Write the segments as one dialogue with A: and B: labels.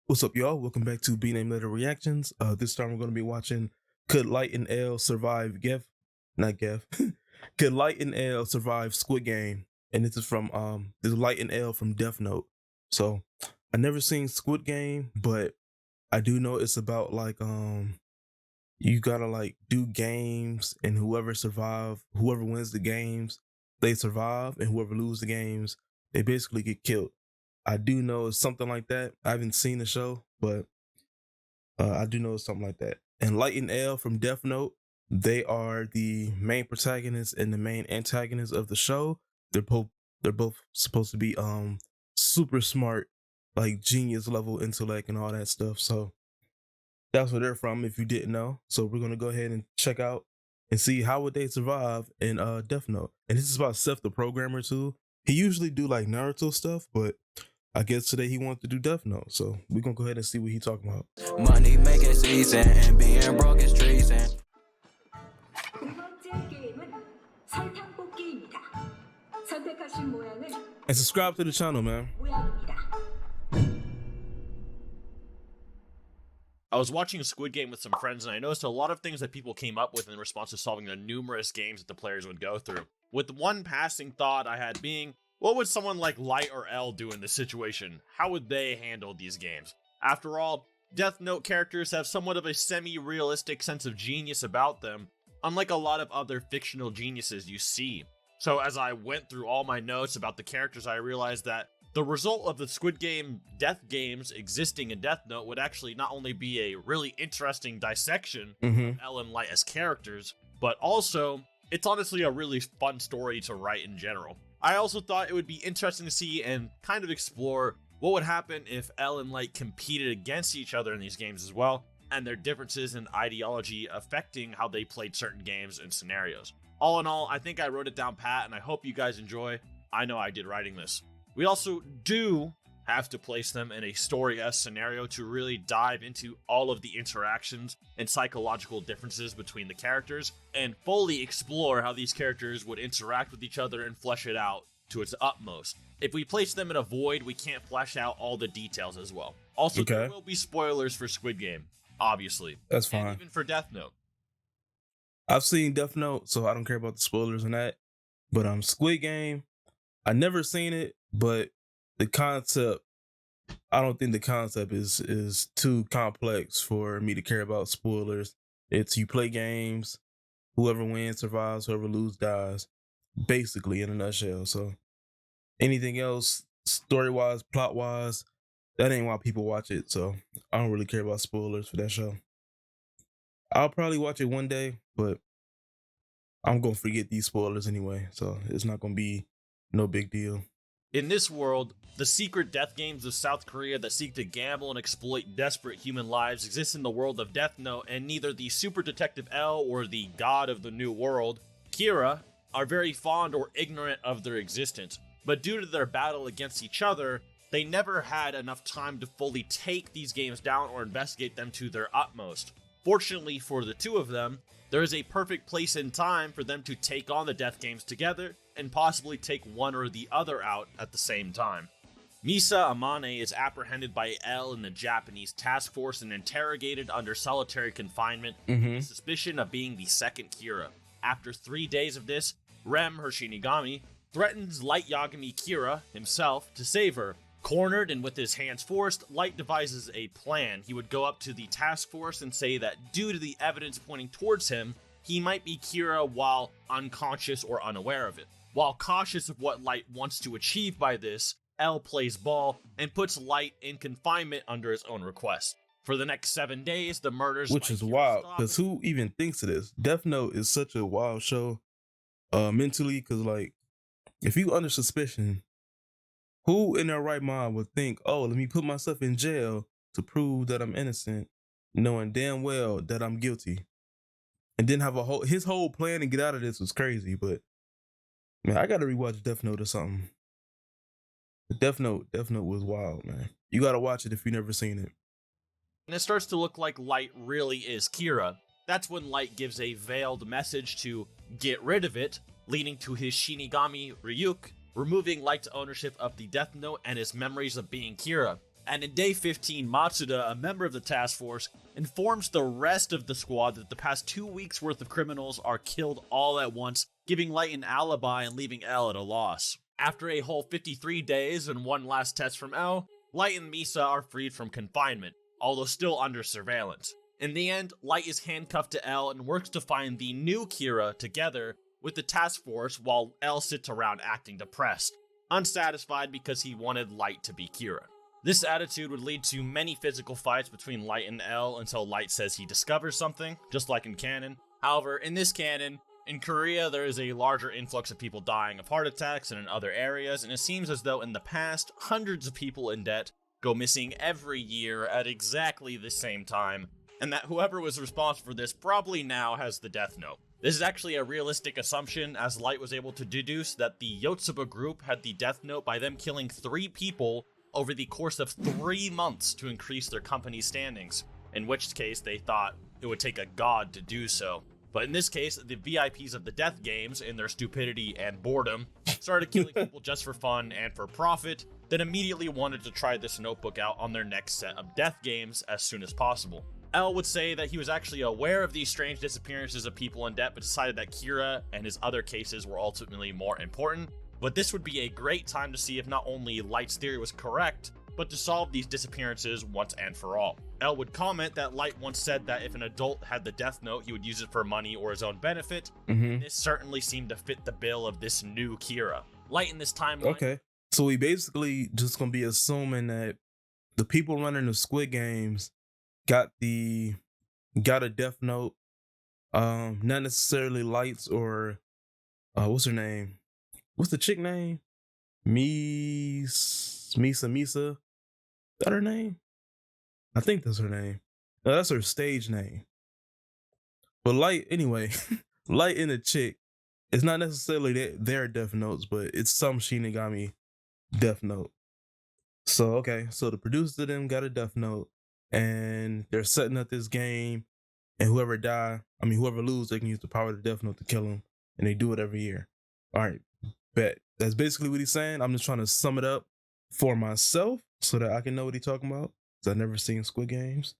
A: What's up, y'all? Welcome back to B Name Letter Reactions. This time we're going to be watching Could Light and L Survive Gef? Not Gef. Could Light and L Survive Squid Game? And this is from this is Light and L from Death Note. So I never seen Squid Game, but I do know it's about like you gotta like do games, and whoever wins the games, they survive, and whoever loses the games, they basically get killed. I do know it's something like that. I haven't seen the show, but I do know it's something like that. And Light and L from Death Note, they are the main protagonists and the main antagonists of the show. They're both supposed to be super smart, like genius level intellect and all that stuff. So that's where they're from, if you didn't know. So we're gonna go ahead and check out and see how would they survive in Death Note. And this is about Seth the Programmer too. He usually do like Naruto stuff, but I guess today he wants to do Death Note. So we're gonna go ahead and see what he's talking about.
B: Money making season and being broke is treason.
C: 두 번째 게임은 설탕 뽑기입니다. 선택하신 모양은
A: And subscribe to the channel, man.
C: 모양입니다.
D: I was watching Squid Game with some friends, and I noticed a lot of things that people came up with in response to solving the numerous games that the players would go through. With one passing thought I had being, what would someone like Light or L do in this situation? How would they handle these games? After all, Death Note characters have somewhat of a semi-realistic sense of genius about them, unlike a lot of other fictional geniuses you see. So as I went through all my notes about the characters, I realized that the result of the Squid Game death games existing in Death Note would actually not only be a really interesting dissection of L and Light as characters, but also, it's honestly a really fun story to write in general. I also thought it would be interesting to see and kind of explore what would happen if L and Light competed against each other in these games as well, and their differences in ideology affecting how they played certain games and scenarios. All in all, I think I wrote it down pat, and I hope you guys enjoy. I know I did writing this. We also do have to place them in a story-esque scenario to really dive into all of the interactions and psychological differences between the characters and fully explore how these characters would interact with each other and flesh it out to its utmost. If we place them in a void, we can't flesh out all the details as well. Also, there will be spoilers for Squid Game, obviously.
A: That's fine.
D: And even for Death Note.
A: I've seen Death Note, so I don't care about the spoilers and that. But Squid Game, I never seen it, but the concept, I don't think the concept is too complex for me to care about spoilers. It's you play games, whoever wins survives, whoever loses dies, basically in a nutshell. So anything else, story-wise, plot-wise, that ain't why people watch it. So I don't really care about spoilers for that show. I'll probably watch it one day, but I'm gonna forget these spoilers anyway, so it's not gonna be no big deal.
D: In this world, the secret death games of South Korea that seek to gamble and exploit desperate human lives exist in the world of Death Note, and neither the Super Detective L or the God of the New World, Kira, are very fond or ignorant of their existence. But due to their battle against each other, they never had enough time to fully take these games down or investigate them to their utmost. Fortunately for the two of them, there is a perfect place and time for them to take on the death games together and possibly take one or the other out at the same time. Misa Amane is apprehended by L in the Japanese task force and interrogated under solitary confinement with suspicion of being the second Kira. After 3 days of this, Rem, her Shinigami, threatens Light Yagami Kira himself to save her. Cornered and with his hands forced, Light devises a plan. He would go up to the task force and say that due to the evidence pointing towards him, he might be Kira while unconscious or unaware of it. While cautious of what Light wants to achieve by this, L plays ball and puts Light in confinement under his own request. For the next 7 days, the murders...
A: Which is wild, because who even thinks of this? Death Note is such a wild show mentally, because like, if you under suspicion, who in their right mind would think, oh, let me put myself in jail to prove that I'm innocent, knowing damn well that I'm guilty? And then have his whole plan to get out of this was crazy. But man, I gotta rewatch Death Note or something. Death Note was wild, man. You gotta watch it if you've never seen it.
D: And it starts to look like Light really is Kira. That's when Light gives a veiled message to get rid of it, leading to his Shinigami Ryuk, removing Light's ownership of the Death Note and his memories of being Kira. And in day 15, Matsuda, a member of the task force, informs the rest of the squad that the past 2 weeks worth of criminals are killed all at once, giving Light an alibi and leaving L at a loss. After a whole 53 days and one last test from L, Light and Misa are freed from confinement, although still under surveillance. In the end, Light is handcuffed to L and works to find the new Kira together with the task force while L sits around acting depressed, unsatisfied because he wanted Light to be Kira. This attitude would lead to many physical fights between Light and L until Light says he discovers something, just like in canon. However, in this canon, in Korea there is a larger influx of people dying of heart attacks than in other areas, and it seems as though in the past, hundreds of people in debt go missing every year at exactly the same time, and that whoever was responsible for this probably now has the death note. This is actually a realistic assumption, as Light was able to deduce that the Yotsuba group had the death note by them killing 3 people over the course of 3 months to increase their company's standings, in which case they thought it would take a god to do so. But in this case, the VIPs of the Death Games, in their stupidity and boredom, started killing people just for fun and for profit, then immediately wanted to try this notebook out on their next set of Death Games as soon as possible. L would say that he was actually aware of these strange disappearances of people in debt, but decided that Kira and his other cases were ultimately more important. But this would be a great time to see if not only Light's theory was correct, but to solve these disappearances once and for all. L would comment that Light once said that if an adult had the death note, he would use it for money or his own benefit. And this certainly seemed to fit the bill of this new Kira. Light in this timeline.
A: Okay. So we basically just gonna be assuming that the people running the Squid Games got a death note. Not necessarily Lights or what's her name? What's the chick name? Misa. Is that her name? I think that's her name. No, that's her stage name. But Light, anyway, Light and the chick, it's not necessarily their death notes, but it's some Shinigami death note. So, okay, so the producers of them got a death note, and they're setting up this game, and whoever lose, they can use the power of the death note to kill them, and they do it every year. All right, bet. That's basically what he's saying. I'm just trying to sum it up for myself so that I can know what he's talking about, because I've never seen Squid Games.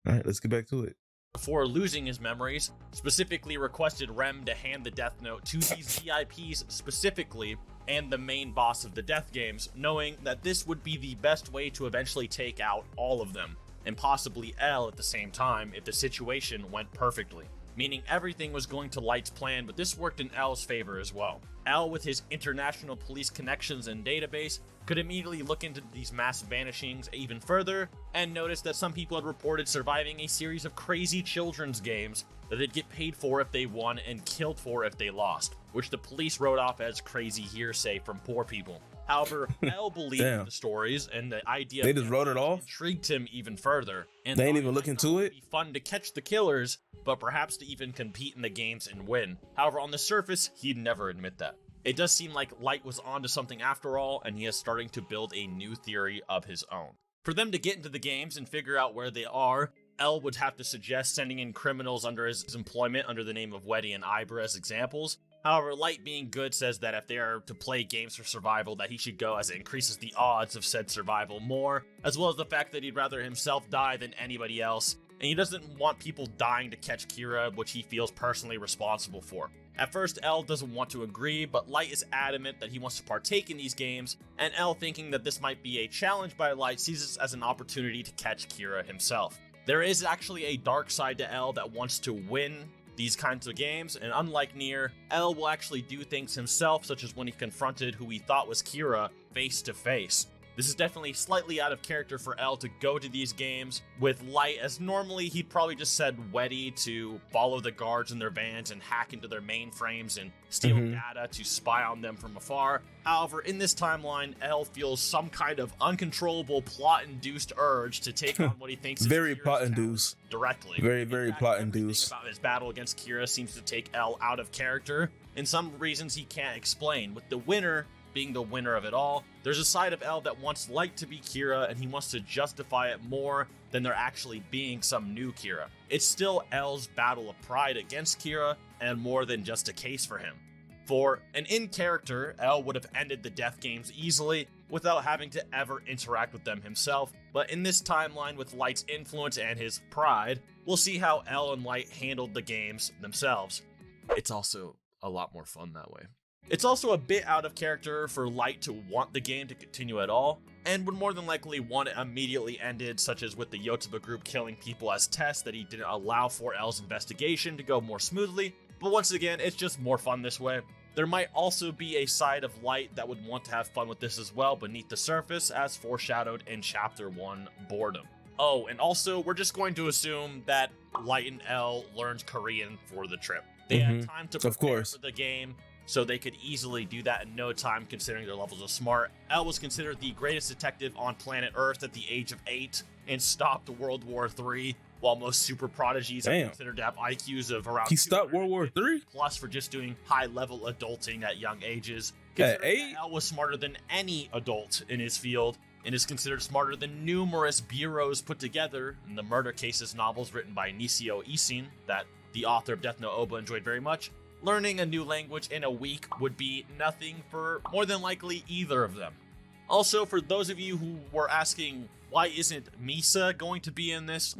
A: All right, let's get back to it.
D: Before losing his memories, specifically requested Rem to hand the death note to these VIPs specifically, and the main boss of the Death Games, knowing that this would be the best way to eventually take out all of them, and possibly L at the same time if the situation went perfectly. Meaning everything was going to Light's plan, but this worked in L's favor as well. L, with his international police connections and database, could immediately look into these mass vanishings even further, and notice that some people had reported surviving a series of crazy children's games that they'd get paid for if they won and killed for if they lost, which the police wrote off as crazy hearsay from poor people. However, L believed in the stories, and the idea
A: They just wrote it off?
D: intrigued him even further. And
A: They ain't
D: thought
A: even look
D: might
A: into
D: not
A: it?
D: be fun to catch the killers, but perhaps to even compete in the games and win. However, on the surface, he'd never admit that. It does seem like Light was onto something after all, and he is starting to build a new theory of his own. For them to get into the games and figure out where they are, L would have to suggest sending in criminals under his employment under the name of Weddy and Ibra as examples. However, Light, being good, says that if they are to play games for survival, that he should go, as it increases the odds of said survival more, as well as the fact that he'd rather himself die than anybody else, and he doesn't want people dying to catch Kira, which he feels personally responsible for. At first, L doesn't want to agree, but Light is adamant that he wants to partake in these games, and L, thinking that this might be a challenge by Light, sees this as an opportunity to catch Kira himself. There is actually a dark side to L that wants to win these kinds of games, and unlike Nier, L will actually do things himself, such as when he confronted who he thought was Kira face to face. This is definitely slightly out of character for L to go to these games with Light, as normally he'd probably just said Weddy to follow the guards in their vans and hack into their mainframes and steal data to spy on them from afar. However, in this timeline, L feels some kind of uncontrollable plot-induced urge to take on what he thinks is
A: Very
D: Kira's
A: plot-induced.
D: talent directly.
A: Very,
D: In
A: very
D: fact,
A: plot-induced.
D: everything about his battle against Kira seems to take L out of character, and some reasons he can't explain, with the winner being the winner of it all. There's a side of L that wants Light to be Kira, and he wants to justify it more than there actually being some new Kira. It's still L's battle of pride against Kira, and more than just a case for him. For an in-character, L would have ended the Death Games easily, without having to ever interact with them himself. But in this timeline with Light's influence and his pride, we'll see how L and Light handled the games themselves. It's also a lot more fun that way. It's also a bit out of character for Light to want the game to continue at all, and would more than likely want it immediately ended, such as with the Yotsuba group killing people as tests that he didn't allow for L's investigation to go more smoothly, but once again, it's just more fun this way. There might also be a side of Light that would want to have fun with this as well beneath the surface, as foreshadowed in Chapter 1, Boredom. Oh, and also, we're just going to assume that Light and L learned Korean for the trip. They had time to prepare for the game, so they could easily do that in no time considering their levels of smart. L was considered the greatest detective on planet Earth at the age of 8 and stopped World War III, while most super prodigies are considered to have IQs of around
A: he stopped World War III?
D: plus for just doing high-level adulting at young ages.
A: At 8?
D: L was smarter than any adult in his field and is considered smarter than numerous bureaus put together in the murder cases novels written by Nisio Isin that the author of Death Note Oba enjoyed very much. Learning a new language in a week would be nothing for more than likely either of them. Also, for those of you who were asking, why isn't Misa going to be in this?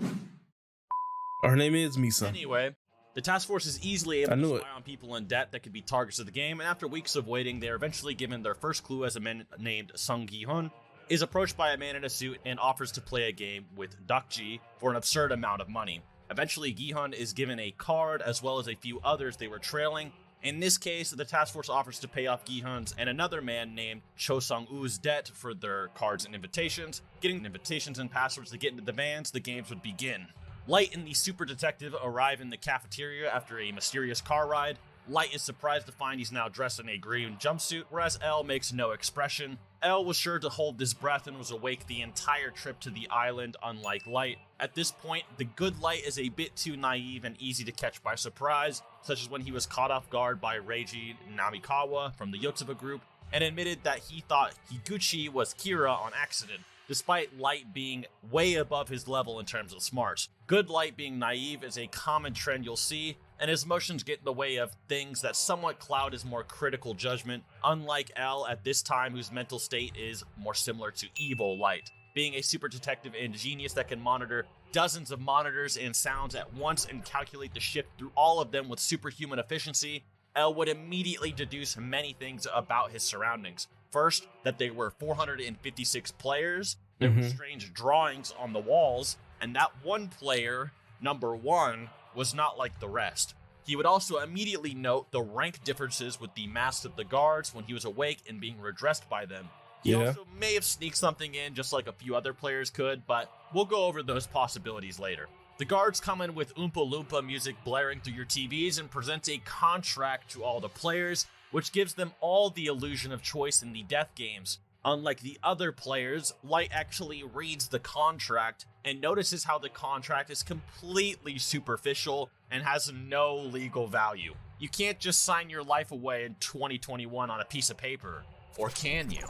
A: Her name is Misa.
D: Anyway, the task force is easily able to spy on people in debt that could be targets of the game, and after weeks of waiting, they are eventually given their first clue as a man named Sung Gi-hun is approached by a man in a suit and offers to play a game with Dakji for an absurd amount of money. Eventually, Gi-hun is given a card as well as a few others they were trailing. In this case, the task force offers to pay off Gi-hun's and another man named Cho Sung-woo's debt for their cards and invitations. Getting invitations and passwords to get into the vans, the games would begin. Light and the super detective arrive in the cafeteria after a mysterious car ride. Light is surprised to find he's now dressed in a green jumpsuit, whereas L makes no expression. L was sure to hold his breath and was awake the entire trip to the island, unlike Light. At this point, the good Light is a bit too naive and easy to catch by surprise, such as when he was caught off guard by Reiji Namikawa from the Yotsuba group, and admitted that he thought Higuchi was Kira on accident, despite Light being way above his level in terms of smarts. Good Light being naive is a common trend you'll see, and his emotions get in the way of things that somewhat cloud his more critical judgment, unlike L at this time, whose mental state is more similar to evil Light. Being a super detective and genius that can monitor dozens of monitors and sounds at once and calculate the shift through all of them with superhuman efficiency, L would immediately deduce many things about his surroundings. First, that there were 456 players, there were strange drawings on the walls, and that one player, number 1, was not like the rest. He would also immediately note the rank differences with the masks of the guards when he was awake and being redressed by them. He also may have sneaked something in just like a few other players could, but we'll go over those possibilities later. The guards come in with Oompa Loompa music blaring through your TVs and present a contract to all the players, which gives them all the illusion of choice in the death games. Unlike the other players, Light actually reads the contract and notices how the contract is completely superficial and has no legal value. You can't just sign your life away in 2021 on a piece of paper, or can you?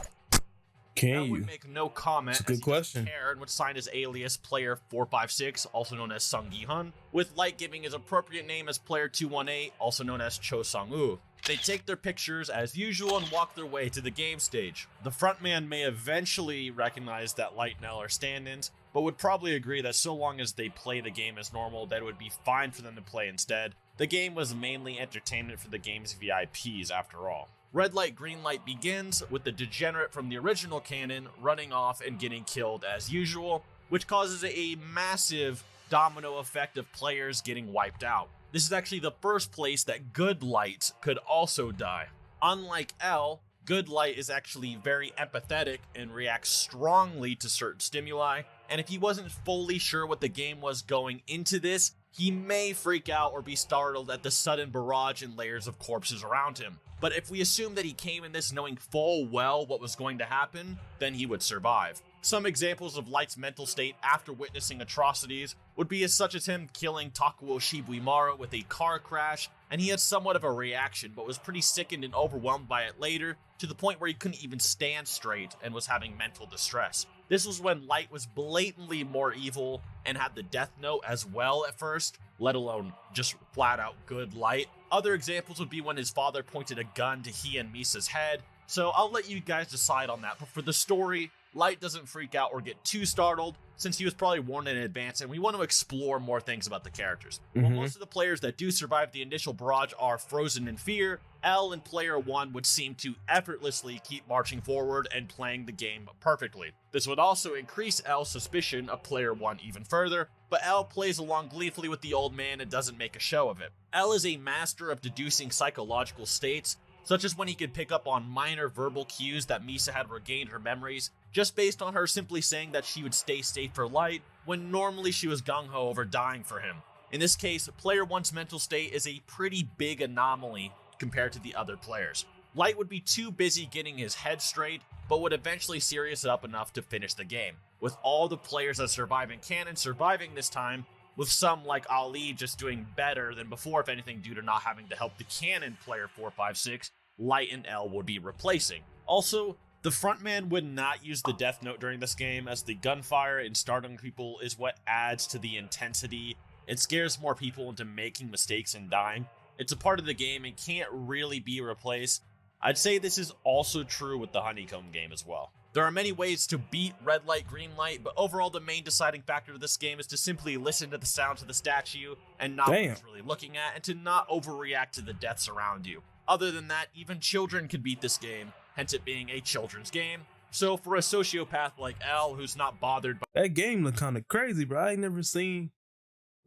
A: Can you?
D: Would make no comment.
A: It's a good question.
D: Karen would sign his alias Player 456, also known as Sung Gi-hun, with Light giving his appropriate name as Player 218, also known as Cho Sung-woo. They take their pictures as usual and walk their way to the game stage. The frontman may eventually recognize that Light and L are stand-ins, but would probably agree that so long as they play the game as normal, that it would be fine for them to play instead. The game was mainly entertainment for the game's VIPs after all. Red light, green light begins with the degenerate from the original canon running off and getting killed as usual, which causes a massive domino effect of players getting wiped out. This is actually the first place that good light could also die. Unlike L, good light is actually very empathetic and reacts strongly to certain stimuli, and if he wasn't fully sure what the game was going into this, he may freak out or be startled at the sudden barrage and layers of corpses around him. But if we assume that he came in this knowing full well what was going to happen, then he would survive. Some examples of Light's mental state after witnessing atrocities would be as such as him killing Takuo Shibuimaru with a car crash, and he had somewhat of a reaction but was pretty sickened and overwhelmed by it later, to the point where he couldn't even stand straight and was having mental distress. This was when Light was blatantly more evil and had the death note as well at first, let alone just flat out good Light. Other examples would be when his father pointed a gun to he and Misa's head, So I'll let you guys decide on that. But for the story, Light doesn't freak out or get too startled, since he was probably warned in advance, and we want to explore more things about the characters. While most of the players that do survive the initial barrage are frozen in fear, L and player 1 would seem to effortlessly keep marching forward and playing the game perfectly. This would also increase L's suspicion of player 1 even further, but L plays along gleefully with the old man and doesn't make a show of it. L is a master of deducing psychological states, such as when he could pick up on minor verbal cues that Misa had regained her memories, just based on her simply saying that she would stay safe for Light, when normally she was gung-ho over dying for him. In this case, player 1's mental state is a pretty big anomaly compared to the other players. Light would be too busy getting his head straight, but would eventually serious it up enough to finish the game, with all the players that survive in canon surviving this time, with some like Ali just doing better than before, if anything, due to not having to help the canon player 456, Light and L would be replacing. Also, the frontman would not use the death note during this game, as the gunfire and startling people is what adds to the intensity. It scares more people into making mistakes and dying. It's a part of the game and can't really be replaced. I'd say this is also true with the Honeycomb game as well. There are many ways to beat red light, green light, but overall the main deciding factor of this game is to simply listen to the sounds of the statue and not what it's really looking at, and to not overreact to the deaths around you. Other than that, even children could beat this game, hence it being a children's game. So for a sociopath like L, who's not bothered by
A: That game looked kind of crazy, bro. I ain't never seen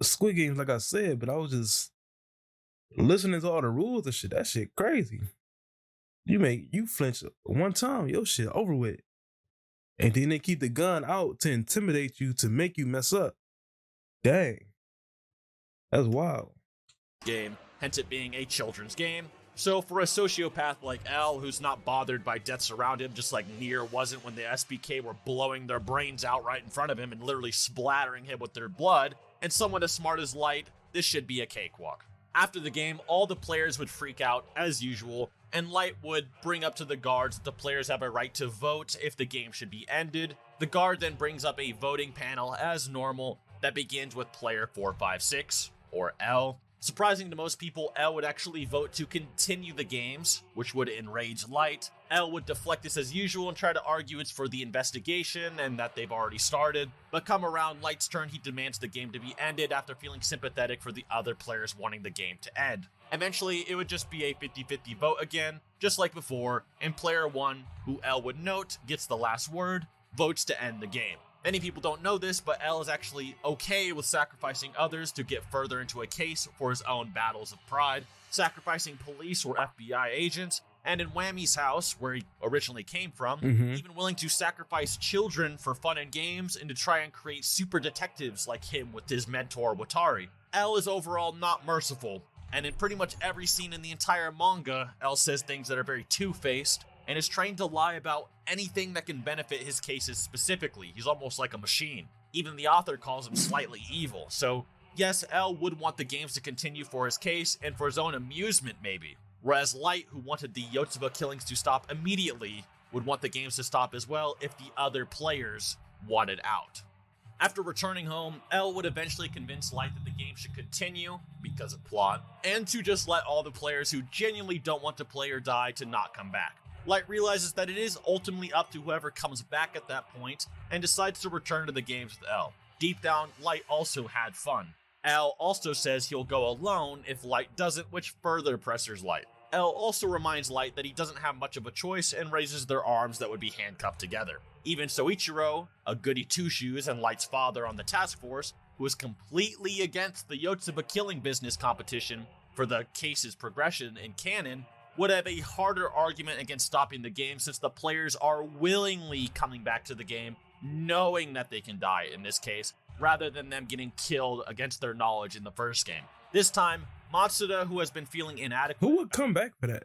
A: Squid Games, like I said, but I was just listening to all the rules and shit. That shit crazy. You flinch one time, your shit over with. And then they keep the gun out to intimidate you, to make you mess up. Dang. That's wild.
D: game, hence it being a children's game. So for a sociopath like L, who's not bothered by deaths around him, just like Nier wasn't when the SBK were blowing their brains out right in front of him and literally splattering him with their blood, and someone as smart as Light, this should be a cakewalk. After the game, all the players would freak out as usual, and Light would bring up to the guards that the players have a right to vote if the game should be ended. The guard then brings up a voting panel as normal that begins with player 456, or L. Surprising to most people, L would actually vote to continue the games, which would enrage Light. L would deflect this as usual and try to argue it's for the investigation and that they've already started. But come around Light's turn, he demands the game to be ended after feeling sympathetic for the other players wanting the game to end. Eventually, it would just be a 50-50 vote again, just like before, and player 1, who L would note gets the last word, votes to end the game. Many people don't know this, but L is actually okay with sacrificing others to get further into a case for his own battles of pride, sacrificing police or FBI agents, and in Whammy's house, where he originally came from, even willing to sacrifice children for fun and games and to try and create super detectives like him with his mentor Watari. L is overall not merciful, and in pretty much every scene in the entire manga, L says things that are very two-faced, and is trained to lie about anything that can benefit his cases specifically. He's almost like a machine. Even the author calls him slightly evil. So yes, L would want the games to continue for his case and for his own amusement maybe. Whereas Light, who wanted the Yotsuba killings to stop immediately, would want the games to stop as well if the other players wanted out. After returning home, L would eventually convince Light that the game should continue because of plot, and to just let all the players who genuinely don't want to play or die to not come back. Light realizes that it is ultimately up to whoever comes back at that point, and decides to return to the games with L. Deep down, Light also had fun. L also says he'll go alone if Light doesn't, which further pressures Light. L also reminds Light that he doesn't have much of a choice and raises their arms that would be handcuffed together. Even Soichiro, a goody two-shoes and Light's father on the task force, who is completely against the Yotsuba killing business competition for the case's progression in canon, would have a harder argument against stopping the game, since the players are willingly coming back to the game, knowing that they can die in this case, rather than them getting killed against their knowledge in the first game. This time, Matsuda, who has been feeling inadequate...
A: Who would come back for that?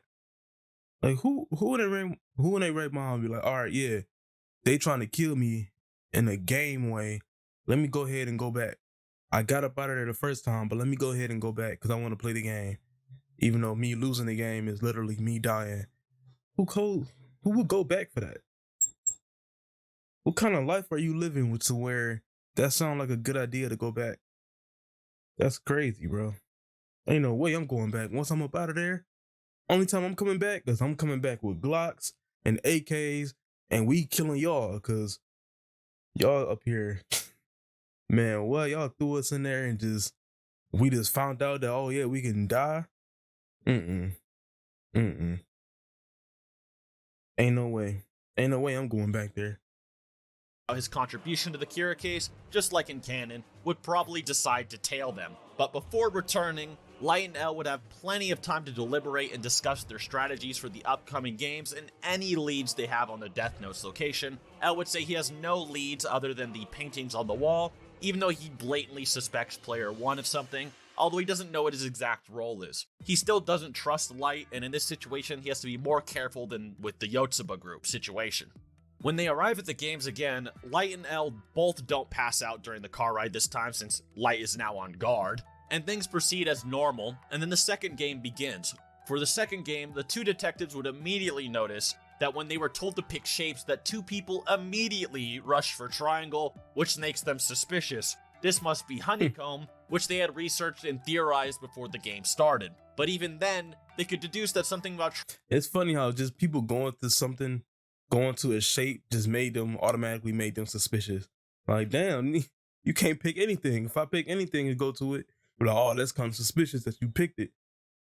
A: Like, who in their right mind would be like, all right, yeah, they trying to kill me in a game way. Let me go ahead and go back. I got up out of there the first time, but let me go ahead and go back because I want to play the game. Even though me losing the game is literally me dying. Who would go back for that? What kind of life are you living with to where that sounds like a good idea to go back? That's crazy, bro. Ain't no way I'm going back. Once I'm up out of there, only time I'm coming back is I'm coming back with Glocks and AKs, and we killing y'all because y'all up here, man. Well, y'all threw us in there and we just found out that, oh yeah, we can die. Mm-mm. Ain't no way I'm going back there.
D: His contribution to the Kira case, just like in canon, would probably decide to tail them. But before returning, Light and L would have plenty of time to deliberate and discuss their strategies for the upcoming games and any leads they have on the Death Note's location. L would say he has no leads other than the paintings on the wall, even though he blatantly suspects player 1 of something, although he doesn't know what his exact role is. He still doesn't trust Light, and in this situation, he has to be more careful than with the Yotsuba group situation. When they arrive at the games again, Light and L both don't pass out during the car ride this time since Light is now on guard, and things proceed as normal, and then the second game begins. For the second game, the two detectives would immediately notice that when they were told to pick shapes, that two people immediately rush for triangle, which makes them suspicious. This must be Honeycomb, which they had researched and theorized before the game started. But even then, they could deduce that something about...
A: It's funny how just people going to a shape just automatically made them suspicious. Like, damn, you can't pick anything. If I pick anything and go to it, you're like, oh, that's kind of suspicious that you picked it.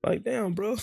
A: Like, damn, bro.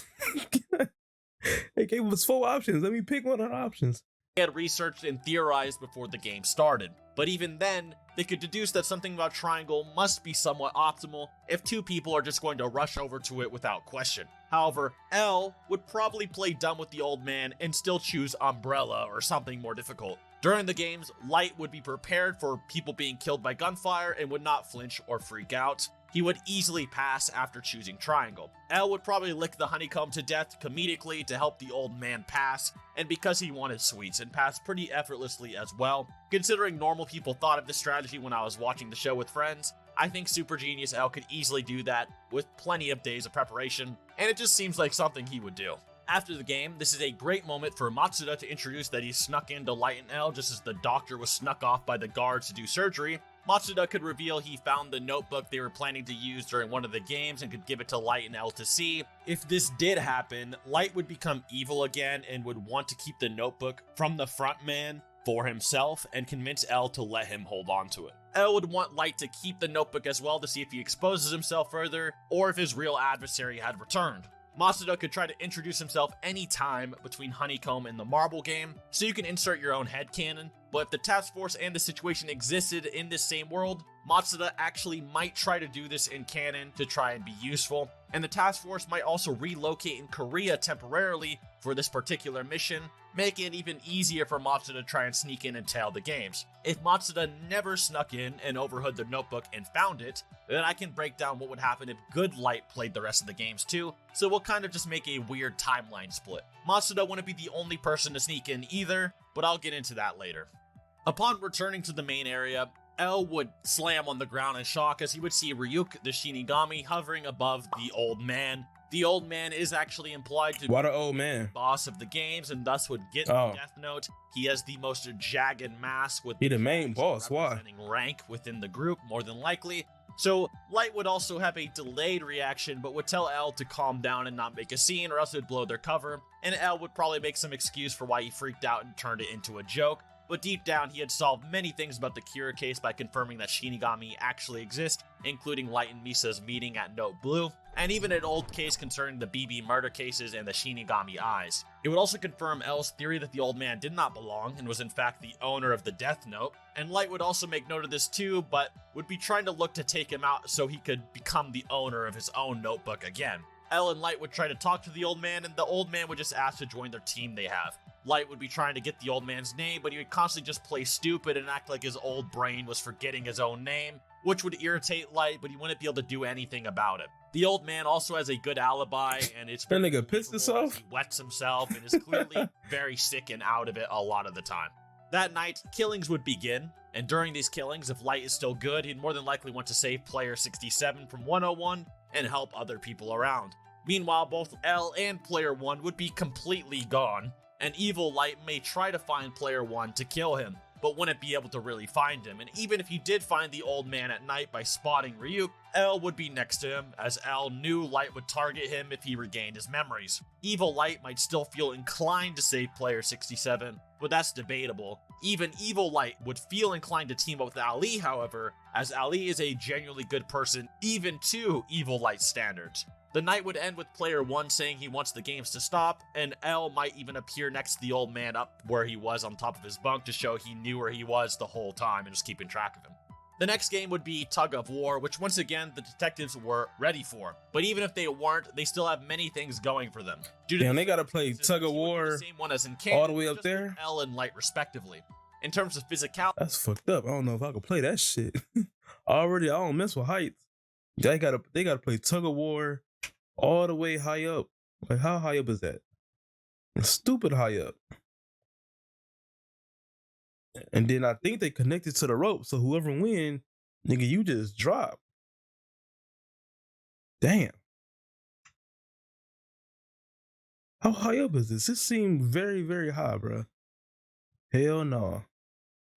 A: They gave us 4 options. Let me pick one of the options.
D: They had researched and theorized before the game started. But even then, they could deduce that something about triangle must be somewhat optimal if two people are just going to rush over to it without question. However, L would probably play dumb with the old man and still choose umbrella or something more difficult. During the games, Light would be prepared for people being killed by gunfire and would not flinch or freak out. He would easily pass after choosing triangle. L would probably lick the Honeycomb to death comedically to help the old man pass, and because he wanted sweets, and passed pretty effortlessly as well. Considering normal people thought of this strategy when I was watching the show with friends, I think Super Genius L could easily do that with plenty of days of preparation, and it just seems like something he would do. After the game, this is a great moment for Matsuda to introduce that he snuck into Light and L just as the doctor was snuck off by the guards to do surgery. Matsuda could reveal he found the notebook they were planning to use during one of the games and could give it to Light and L to see. If this did happen, Light would become evil again and would want to keep the notebook from the front man for himself and convince L to let him hold on to it. L would want Light to keep the notebook as well to see if he exposes himself further or if his real adversary had returned. Matsuda could try to introduce himself anytime between Honeycomb and the marble game, so you can insert your own headcanon. But if the task force and the situation existed in this same world, Matsuda actually might try to do this in canon to try and be useful, and the task force might also relocate in Korea temporarily for this particular mission, making it even easier for Matsuda to try and sneak in and tail the games. If Matsuda never snuck in and overheard the notebook and found it, then I can break down what would happen if Good Light played the rest of the games too, so we'll kind of just make a weird timeline split. Matsuda wouldn't be the only person to sneak in either, but I'll get into that later. Upon returning to the main area, L would slam on the ground in shock as he would see Ryuk, the Shinigami, hovering above the old man. The old man is actually implied to be
A: Why the old man?
D: the boss of the games and thus would get the Death Note. He has the most jagged mask with
A: He the main boss, why?
D: representing rank within the group, more than likely. So Light would also have a delayed reaction, but would tell L to calm down and not make a scene or else it would blow their cover, and L would probably make some excuse for why he freaked out and turned it into a joke. But deep down, he had solved many things about the Kira case by confirming that Shinigami actually exist, including Light and Misa's meeting at Note Blue, and even an old case concerning the BB murder cases and the Shinigami eyes. It would also confirm L's theory that the old man did not belong and was in fact the owner of the Death Note, and Light would also make note of this too, but would be trying to look to take him out so he could become the owner of his own notebook again. L and Light would try to talk to the old man, and the old man would just ask to join their team they have. Light would be trying to get the old man's name, but he would constantly just play stupid and act like his old brain was forgetting his own name, which would irritate Light, but he wouldn't be able to do anything about it. The old man also has a good alibi, and it's
A: That nigga pissed himself?
D: he wets himself and is clearly very sick and out of it a lot of the time. That night, killings would begin, and during these killings, if Light is still good, he'd more than likely want to save player 67 from 101 and help other people around. Meanwhile, both L and player 1 would be completely gone, and evil Light may try to find player 1 to kill him, but wouldn't be able to really find him, and even if he did find the old man at night by spotting Ryuk, L would be next to him, as L knew Light would target him if he regained his memories. Evil Light might still feel inclined to save player 67, but that's debatable. Even Evil Light would feel inclined to team up with Ali, however, as Ali is a genuinely good person, even to Evil Light's standards. The night would end with player 1 saying he wants the games to stop, and L might even appear next to the old man up where he was on top of his bunk to show he knew where he was the whole time and just keeping track of him. The next game would be Tug of War, which once again the detectives were ready for. But even if they weren't, they still have many things going for them.
A: Damn, they gotta play Tug of War
D: the same one as in canon,
A: all the way up
D: just
A: there?
D: with L and Light respectively. In terms of physicality,
A: That's fucked up. I don't know if I could play that shit. Already, I don't mess with heights. They gotta play Tug of War all the way high up. Like, how high up is that? Stupid high up. And then I think they connected to the rope, so whoever win, nigga, you just drop. Damn. How high up is this? This seemed very, very high, bro. Hell no.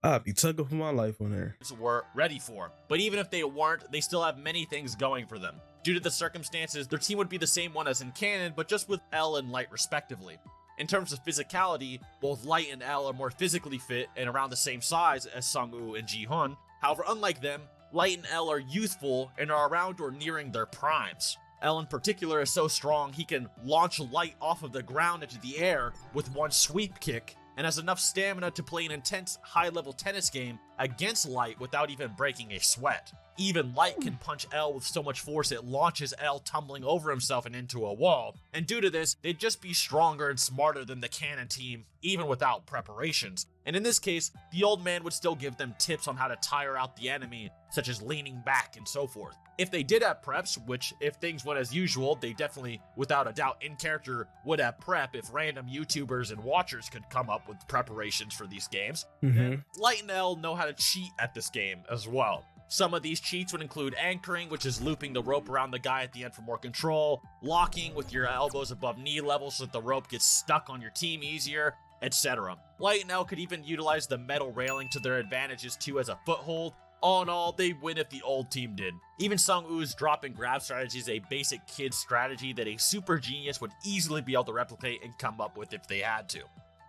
A: I'd be tugging for my life on there.
D: were ready for. But even if they weren't, they still have many things going for them. Due to the circumstances, their team would be the same one as in canon, but just with L and Light respectively. In terms of physicality, both Light and L are more physically fit and around the same size as Sung-woo and Ji-hun. However, unlike them, Light and L are youthful and are around or nearing their primes. L in particular is so strong he can launch Light off of the ground into the air with one sweep kick, and has enough stamina to play an intense high-level tennis game against Light without even breaking a sweat. Even Light can punch L with so much force it launches L tumbling over himself and into a wall, and due to this, they'd just be stronger and smarter than the canon team, even without preparations. And in this case, the old man would still give them tips on how to tire out the enemy, such as leaning back and so forth. If they did have preps, which if things went as usual, they definitely, without a doubt, in character would have prep if random YouTubers and watchers could come up with preparations for these games, then Light and L know how to cheat at this game as well. Some of these cheats would include anchoring, which is looping the rope around the guy at the end for more control, locking with your elbows above knee level so that the rope gets stuck on your team easier, etc. Light and L could even utilize the metal railing to their advantages too as a foothold. All in all, they win if the old team did. Even Sung-woo's drop and grab strategy is a basic kid strategy that a super genius would easily be able to replicate and come up with if they had to.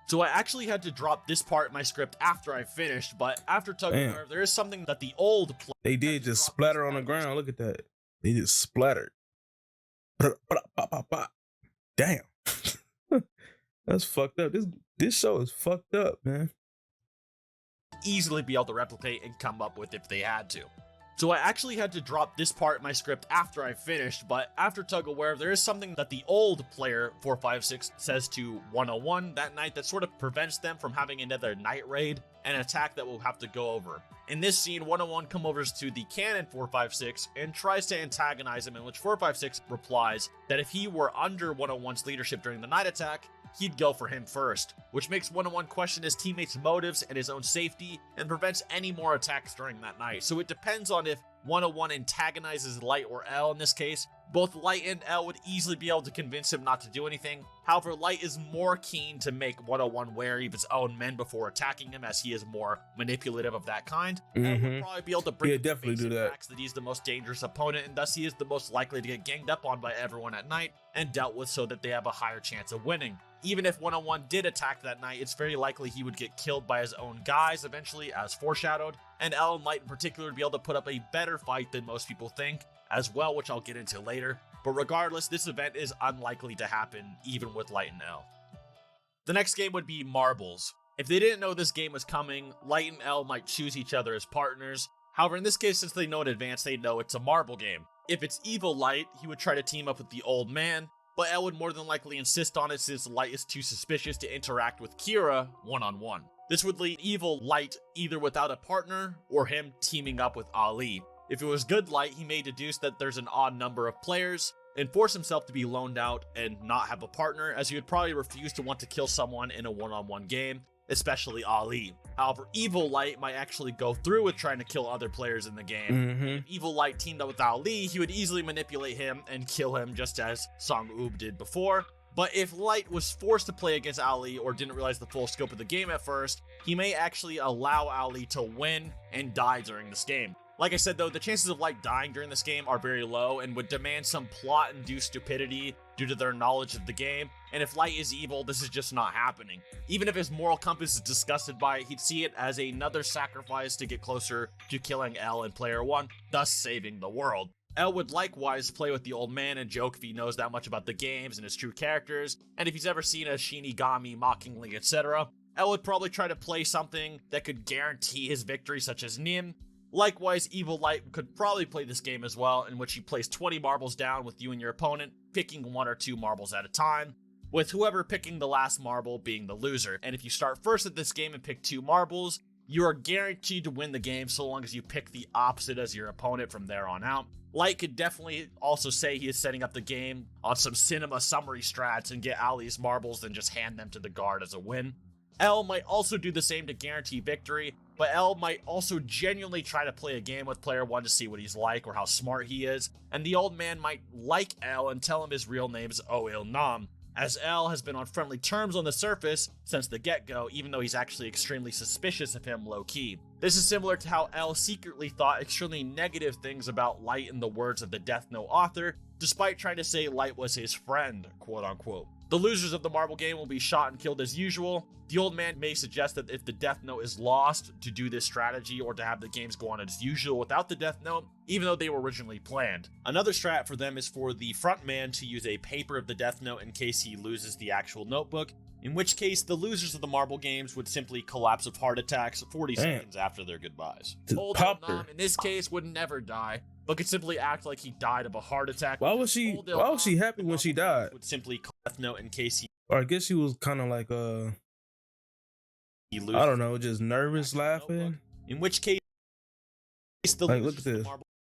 D: So I actually had to drop this part in my script after I finished, but after Tug of War, there is something that the old
A: They did just splatter on the ground. Look at that. They just splattered. Damn. That's fucked up. This show is fucked up, man.
D: Easily be able to replicate and come up with if they had to. So I actually had to drop this part in my script after I finished, but after Tug of War, there is something that the old player 456 says to 101 that night that sort of prevents them from having another night raid, an attack that we'll have to go over. In this scene, 101 comes over to the canon 456 and tries to antagonize him, in which 456 replies that if he were under 101's leadership during the night attack, he'd go for him first, which makes 101 question his teammates' motives and his own safety and prevents any more attacks during that night. So it depends on if 101 antagonizes Light or L in this case. Both Light and L would easily be able to convince him not to do anything. However, Light is more keen to make 101 wary of his own men before attacking him, as he is more manipulative of that kind. L would probably be able to bring
A: definitely do that.
D: facts that he's the most dangerous opponent, and thus he is the most likely to get ganged up on by everyone at night and dealt with so that they have a higher chance of winning. Even if 101 did attack that night, it's very likely he would get killed by his own guys eventually, as foreshadowed, and L and Light in particular would be able to put up a better fight than most people think as well, which I'll get into later. But regardless, this event is unlikely to happen even with Light and L. The next game would be Marbles. If they didn't know this game was coming, Light and L might choose each other as partners. However, in this case, since they know in advance, they know it's a marble game. If it's Evil Light, he would try to team up with the old man, but L would more than likely insist on it since Light is too suspicious to interact with Kira one-on-one. This would leave Evil Light either without a partner or him teaming up with Ali. If it was good Light, he may deduce that there's an odd number of players and force himself to be loaned out and not have a partner, as he would probably refuse to want to kill someone in a one-on-one game, especially Ali. However, Evil Light might actually go through with trying to kill other players in the game. If Evil Light teamed up with Ali, he would easily manipulate him and kill him just as Sung-woo did before. But if Light was forced to play against Ali or didn't realize the full scope of the game at first, he may actually allow Ali to win and die during this game. Like I said though, the chances of Light dying during this game are very low and would demand some plot-induced stupidity due to their knowledge of the game, and if Light is evil, this is just not happening. Even if his moral compass is disgusted by it, he'd see it as another sacrifice to get closer to killing L in Player 1, thus saving the world. L would likewise play with the old man and joke if he knows that much about the games and his true characters, and if he's ever seen a Shinigami mockingly, etc. L would probably try to play something that could guarantee his victory, such as Nim. Likewise, Evil Light could probably play this game as well, in which he plays 20 marbles down with you and your opponent, picking 1 or 2 marbles at a time, with whoever picking the last marble being the loser. And if you start first at this game and pick 2 marbles, you are guaranteed to win the game so long as you pick the opposite as your opponent from there on out. Light could definitely also say he is setting up the game on some cinema summary strats and get Ali's marbles and just hand them to the guard as a win. L might also do the same to guarantee victory, but L might also genuinely try to play a game with Player 1 to see what he's like or how smart he is, and the old man might like L and tell him his real name is Oil Nam, as L has been on friendly terms on the surface since the get-go, even though he's actually extremely suspicious of him low-key. This is similar to how L secretly thought extremely negative things about Light in the words of the Death Note author, despite trying to say Light was his friend, quote-unquote. The losers of the marble game will be shot and killed as usual. The old man may suggest that if the Death Note is lost, to do this strategy or to have the games go on as usual without the Death Note, even though they were originally planned. Another strat for them is for the front man to use a paper of the Death Note in case he loses the actual notebook, in which case the losers of the marble games would simply collapse of heart attacks 40 seconds after their goodbyes. Old Nam in this case would never die, but could simply act like he died of a heart attack.
A: Why was she happy when she died?
D: Would simply Death Note in case he
A: Or I guess she was kind of like
D: loses.
A: I don't know, just nervous laughing.
D: In which case the
A: like, look at this.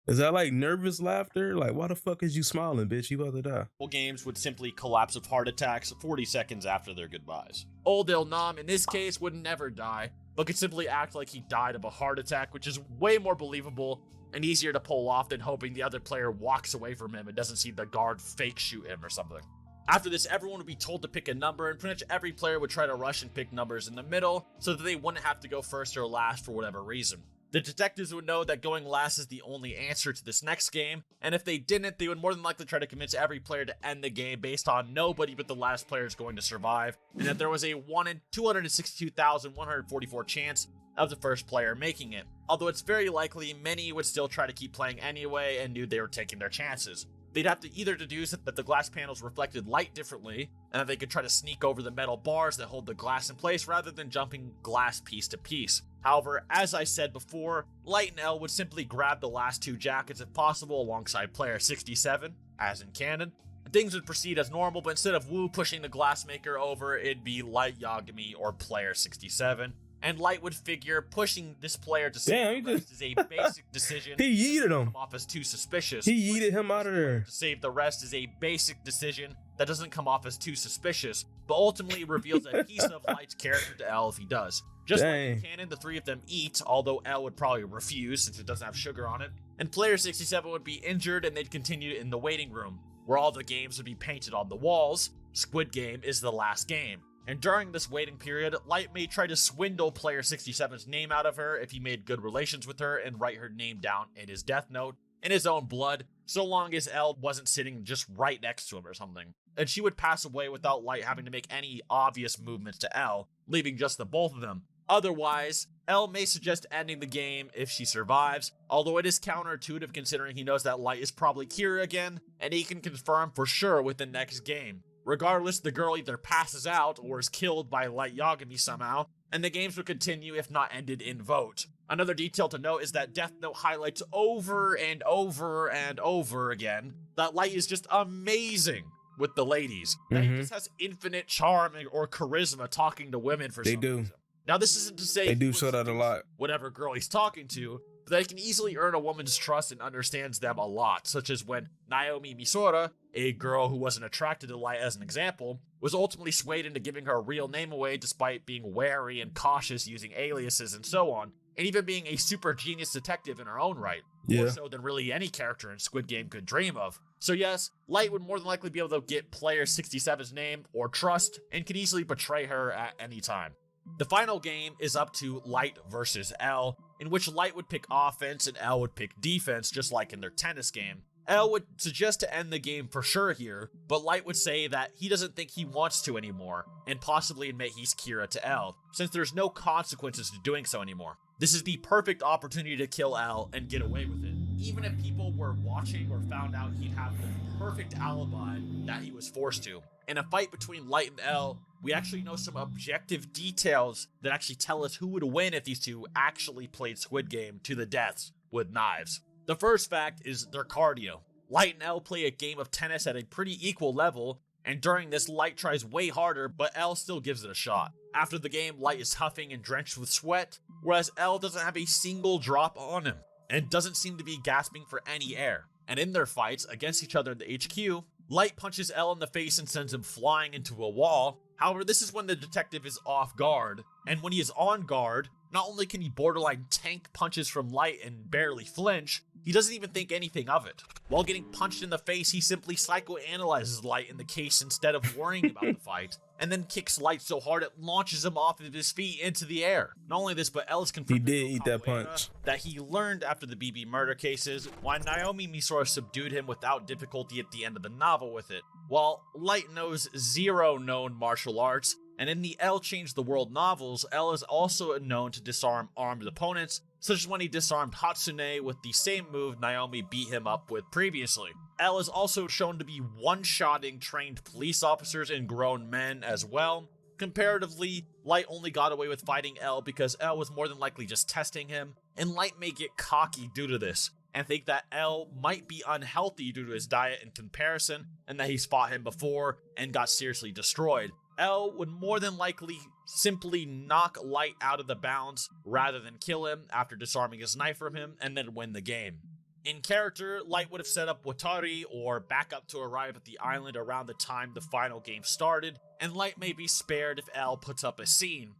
A: Is that like nervous laughter? Like, why the fuck is you smiling, bitch? You about to die.
D: Games would simply collapse of heart attacks 40 seconds after their goodbyes. Old Nam in this case would never die, but could simply act like he died of a heart attack, which is way more believable and easier to pull off than hoping the other player walks away from him and doesn't see the guard fake shoot him or something. After this, everyone would be told to pick a number, and pretty much every player would try to rush and pick numbers in the middle so that they wouldn't have to go first or last for whatever reason. The detectives would know that going last is the only answer to this next game, and if they didn't, they would more than likely try to convince every player to end the game based on nobody but the last player is going to survive, and that there was a 1 in 262,144 chance of the first player making it. Although it's very likely many would still try to keep playing anyway and knew they were taking their chances. They'd have to either deduce that the glass panels reflected light differently, and that they could try to sneak over the metal bars that hold the glass in place rather than jumping glass piece to piece. However, as I said before, Light and L would simply grab the last 2 jackets if possible alongside player 67, as in canon. Things would proceed as normal, but instead of Wu pushing the glassmaker over, it'd be Light Yagami or player 67. And Light would figure pushing this player to save the rest is a basic decision.
A: He yeeted him.
D: Come off as too suspicious.
A: He yeeted him out of there.
D: To save the rest is a basic decision that doesn't come off as too suspicious, but ultimately reveals a piece of Light's character to L if he does. Just like in canon, the 3 of them eat, although L would probably refuse since it doesn't have sugar on it. And player 67 would be injured and they'd continue in the waiting room, where all the games would be painted on the walls. Squid Game is the last game. And during this waiting period, Light may try to swindle player 67's name out of her if he made good relations with her and write her name down in his death note in his own blood, so long as L wasn't sitting just right next to him or something. And she would pass away without Light having to make any obvious movements to L, leaving just the both of them. Otherwise, L may suggest ending the game if she survives, although it is counterintuitive considering he knows that Light is probably Kira again, and he can confirm for sure with the next game. Regardless, the girl either passes out or is killed by Light Yagami somehow, and the games would continue if not ended in vote. Another detail to note is that Death Note highlights over and over and over again that Light is just amazing with the ladies. That he just has infinite charm or charisma talking to women for some reason. Now, this isn't to say
A: they do show that a lot.
D: Whatever girl he's talking to, but that he can easily earn a woman's trust and understands them a lot, such as when Naomi Misora, a girl who wasn't attracted to Light as an example, was ultimately swayed into giving her real name away despite being wary and cautious using aliases and so on, and even being a super genius detective in her own right, more so than really any character in Squid Game could dream of. So yes, Light would more than likely be able to get player 67's name or trust, and could easily betray her at any time. The final game is up to Light versus L, in which Light would pick offense and L would pick defense, just like in their tennis game. L would suggest to end the game for sure here, but Light would say that he doesn't think he wants to anymore, and possibly admit he's Kira to L, since there's no consequences to doing so anymore. This is the perfect opportunity to kill L and get away with it. Even if people were watching or found out, he'd have the perfect alibi that he was forced to. In a fight between Light and L, we actually know some objective details that actually tell us who would win if these two actually played Squid Game to the deaths with knives. The first fact is their cardio. Light and L play a game of tennis at a pretty equal level, and during this, Light tries way harder, but L still gives it a shot. After the game, Light is huffing and drenched with sweat, whereas L doesn't have a single drop on him, and doesn't seem to be gasping for any air. And in their fights against each other in the HQ, Light punches L in the face and sends him flying into a wall. However, this is when the detective is off guard, and when he is on guard, not only can he borderline tank punches from Light and barely flinch, he doesn't even think anything of it. While getting punched in the face, he simply psychoanalyzes Light in the case instead of worrying about the fight, and then kicks Light so hard it launches him off of his feet into the air. Not only this, but L is confirmed
A: He did eat that punch.
D: that he learned after the BB murder cases, why Naomi Misora subdued him without difficulty at the end of the novel with it. While Light knows zero known martial arts, and in the L Change the World novels, L is also known to disarm armed opponents, such as when he disarmed Hatsune with the same move Naomi beat him up with previously. L is also shown to be one-shotting trained police officers and grown men as well. Comparatively, Light only got away with fighting L because L was more than likely just testing him, and Light may get cocky due to this, and think that L might be unhealthy due to his diet in comparison, and that he's fought him before and got seriously destroyed. L would more than likely simply knock Light out of the bounds rather than kill him after disarming his knife from him and then win the game. In character, Light would have set up Watari or backup to arrive at the island around the time the final game started, and Light may be spared if L puts up a scene.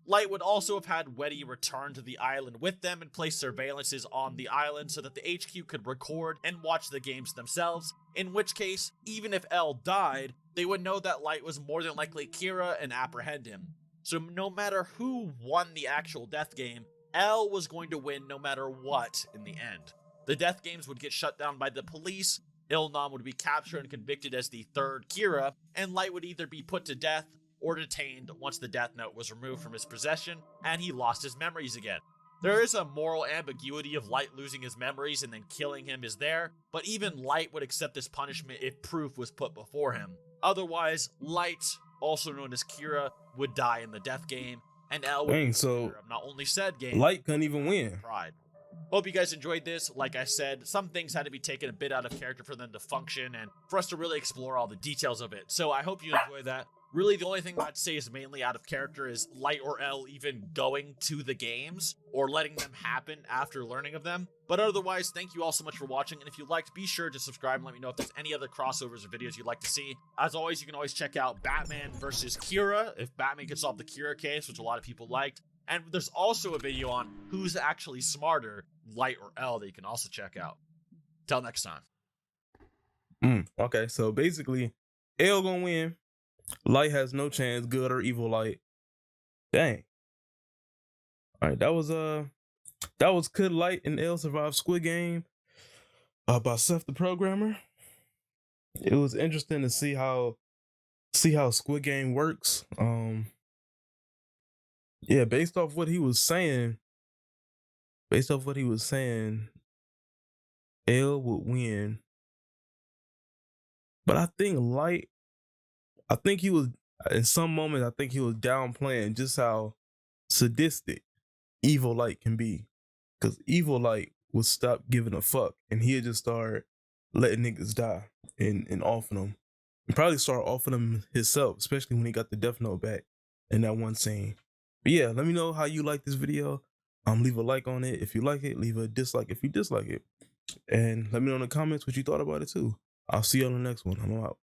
D: Light would also have had Weddy return to the island with them and place surveillances on the island so that the HQ could record and watch the games themselves, in which case, even if L died, they would know that Light was more than likely Kira and apprehend him. So no matter who won the actual death game, L was going to win no matter what in the end. The death games would get shut down by the police, Ilnam would be captured and convicted as the third Kira, and Light would either be put to death or detained once the death note was removed from his possession and he lost his memories again. There is a moral ambiguity of Light losing his memories and then killing him is there, but even Light would accept this punishment if proof was put before him. Otherwise, Light, also known as Kira, would die in the death game, and L would be the winner of not only said game,
A: Light couldn't even win.
D: Pride. Hope you guys enjoyed this. Like I said, some things had to be taken a bit out of character for them to function and for us to really explore all the details of it. So I hope you enjoyed that. Really, the only thing I'd say is mainly out of character is Light or L even going to the games or letting them happen after learning of them. But otherwise, thank you all so much for watching. And if you liked, be sure to subscribe and let me know if there's any other crossovers or videos you'd like to see. As always, you can always check out Batman versus Kira if Batman could solve the Kira case, which a lot of people liked. And there's also a video on who's actually smarter, Light or L, that you can also check out. Till next time.
A: Okay, so basically, L gonna win. Light has no chance, good or evil Light. Dang. All right, that was Could Light and L Survive Squid Game by SethTheProgrammer. It was interesting to see how Squid Game works. Yeah, based off what he was saying, L would win. But I think he was, in some moments, I think he was downplaying just how sadistic evil Light can be. Because evil Light would stop giving a fuck and he'd just start letting niggas die and offing them. And probably start offing them himself, especially when he got the death note back in that one scene. But yeah, let me know how you like this video. Leave a like on it if you like it. Leave a dislike if you dislike it. And let me know in the comments what you thought about it too. I'll see you on the next one. I'm out.